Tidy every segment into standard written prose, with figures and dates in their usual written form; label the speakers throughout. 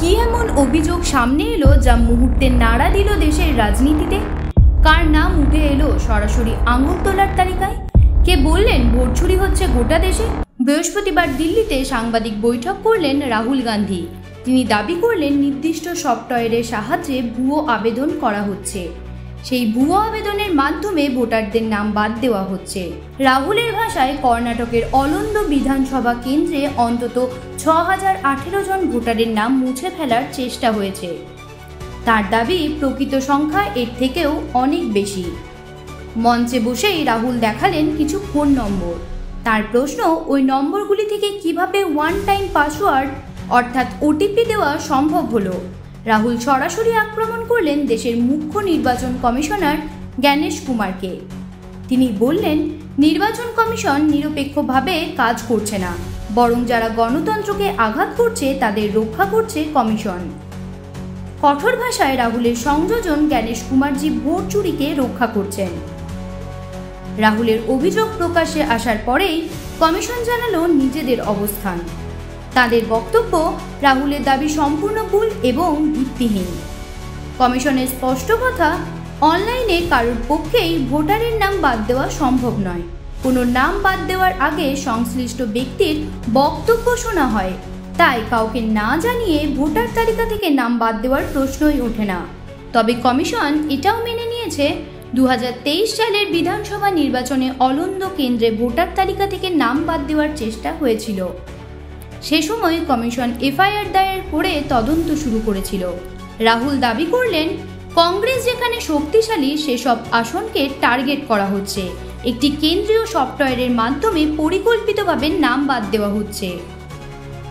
Speaker 1: কি এমন অভিযোগ সামনে এলো যা মুহূর্তে নাড়া দিল দেশের রাজনীতিতে? কার নাম উঠে এলো সরাসরি আঙুল তোলার তালিকায়? কে বললেন ভোট চুরি হচ্ছে গোটা দেশে? বৃহস্পতিবার দিল্লিতে সাংবাদিক বৈঠক করলেন রাহুল গান্ধী। তিনি দাবি করলেন নির্দিষ্ট সফটওয়্যারের সাহায্যে ভুয়ো আবেদন করা হচ্ছে। সেই ভুয়ো আবেদনের মাধ্যমে ভোটারদের নাম বাদ দেওয়া হচ্ছে। রাহুলের ভাষায় কর্ণাটকের অলন্দ বিধানসভা কেন্দ্রে অন্তত 6018 জন ভোটারের নাম মুছে ফেলার চেষ্টা হয়েছে। তার দাবি প্রকৃত সংখ্যা এর থেকেও অনেক বেশি। মঞ্চে বসেই রাহুল দেখালেন কিছু ফোন নম্বর। তার প্রশ্ন, ওই নম্বরগুলি থেকে কিভাবে ওয়ান টাইম পাসওয়ার্ড অর্থাৎ ওটিপি দেওয়া সম্ভব হলো? রাহুল সরাসরি আক্রমণ করলেন দেশের মুখ্য নির্বাচন কমিশনার জ্ঞানেশ কুমারকে। তিনি বললেন, নির্বাচন কমিশন নিরপেক্ষভাবে কাজ করছে না, বরং যারা গণতন্ত্রকে আঘাত করছে তাদের রক্ষা করছে কমিশন। কঠোর ভাষায় রাহুলের সংযোজন জ্ঞানেশ কুমারজি ভোট চুরিকে রক্ষা করছেন। রাহুলের অভিযোগ প্রকাশ্যে আসার পরেই কমিশন জানালো নিজেদের অবস্থান। তাদের বক্তব্য, রাহুলের দাবি সম্পূর্ণ ভুল এবং ভিত্তিহীন। কমিশনের স্পষ্ট কথা, অনলাইনে কারোর পক্ষেই ভোটারের নাম বাদ দেওয়া সম্ভব নয়। কোনো নাম বাদ দেওয়ার আগে সংশ্লিষ্ট ব্যক্তির বক্তব্য শোনা হয়। তাই কাউকে না জানিয়ে ভোটার তালিকা থেকে নাম বাদ দেওয়ার প্রশ্নই ওঠে না। তবে কমিশন এটাও মেনে নিয়েছে 2023 সালের বিধানসভা নির্বাচনে অলন্দ কেন্দ্রে ভোটার তালিকা থেকে নাম বাদ দেওয়ার চেষ্টা হয়েছিল। সে সময় কমিশন এফআইআর দায়ের করে তদন্ত শুরু করেছিল। রাহুল দাবি করলেন, কংগ্রেস যেখানে শক্তিশালী সেসব আসনকে টার্গেট করা হচ্ছে। একটি কেন্দ্রীয় সফটওয়্যারের মাধ্যমে পরিকল্পিতভাবে নাম বাদ দেওয়া হচ্ছে।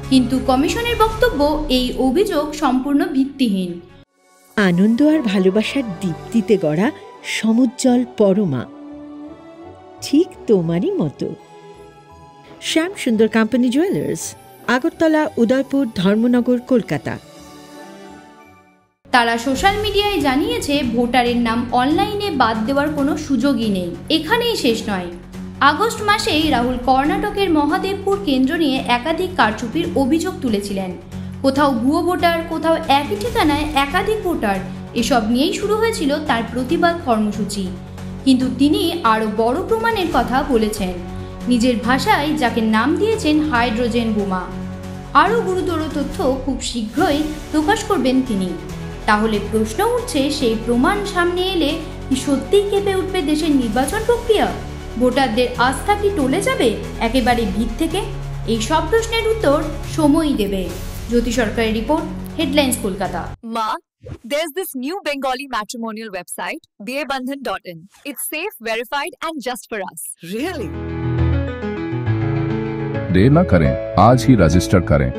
Speaker 1: কিন্তু কমিশনের বক্তব্য, এই অভিযোগ সম্পূর্ণ ভিত্তিহীন।
Speaker 2: আনন্দ আর ভালোবাসার দীপ্তিতে গড়া সমুজ্জ্বল পরমা, ঠিক তোমারই মতো। শ্যাম সুন্দর কোম্পানি জুয়েলার্স, আগরতলা, উদয়পুর, ধর্মনগর, কলকাতা।
Speaker 1: তারা সোশ্যাল মিডিয়ায় জানিয়েছে, ভোটারের নাম অনলাইনে বাদ দেওয়ার কোনো সুযোগই নেই। এখানেই শেষ নয়। আগস্ট মাসেই রাহুল কর্ণাটকের মহাদেবপুর কেন্দ্র নিয়ে একাধিক কারচুপির অভিযোগ তুলেছিলেন। কোথাও ভুয়ো ভোটার, কোথাও একই ঠিকানায় একাধিক ভোটার, এসব নিয়েই শুরু হয়েছিল তার প্রতিবাদ কর্মসূচি। কিন্তু তিনি আরও বড় প্রমাণের কথা বলেছেন, নিজের ভাষায়, যাকে নাম দিয়েছেন হাইড্রোজেন বোমা। আরও গুরুতর তথ্য খুব শীঘ্রই প্রকাশ করবেন তিনি। তাহলে প্রশ্ন উঠছে, সেই প্রমাণ সামনে এলে কি সত্যিই কেঁপে উঠবে দেশের নির্বাচন প্রক্রিয়া? ভোটারদের আস্থা কি টলে যাবে একেবারে ভিত থেকে? এই সব প্রশ্নের উত্তর সময়ই দেবে। জ্যোতি সরকারের report, headlines Kolkata.
Speaker 3: Ma, there's this new Bengali matrimonial website, BABandhan.in. It's safe, verified, and just for us.
Speaker 4: Really?
Speaker 5: देर न करें, आज ही रजिस्टर करें।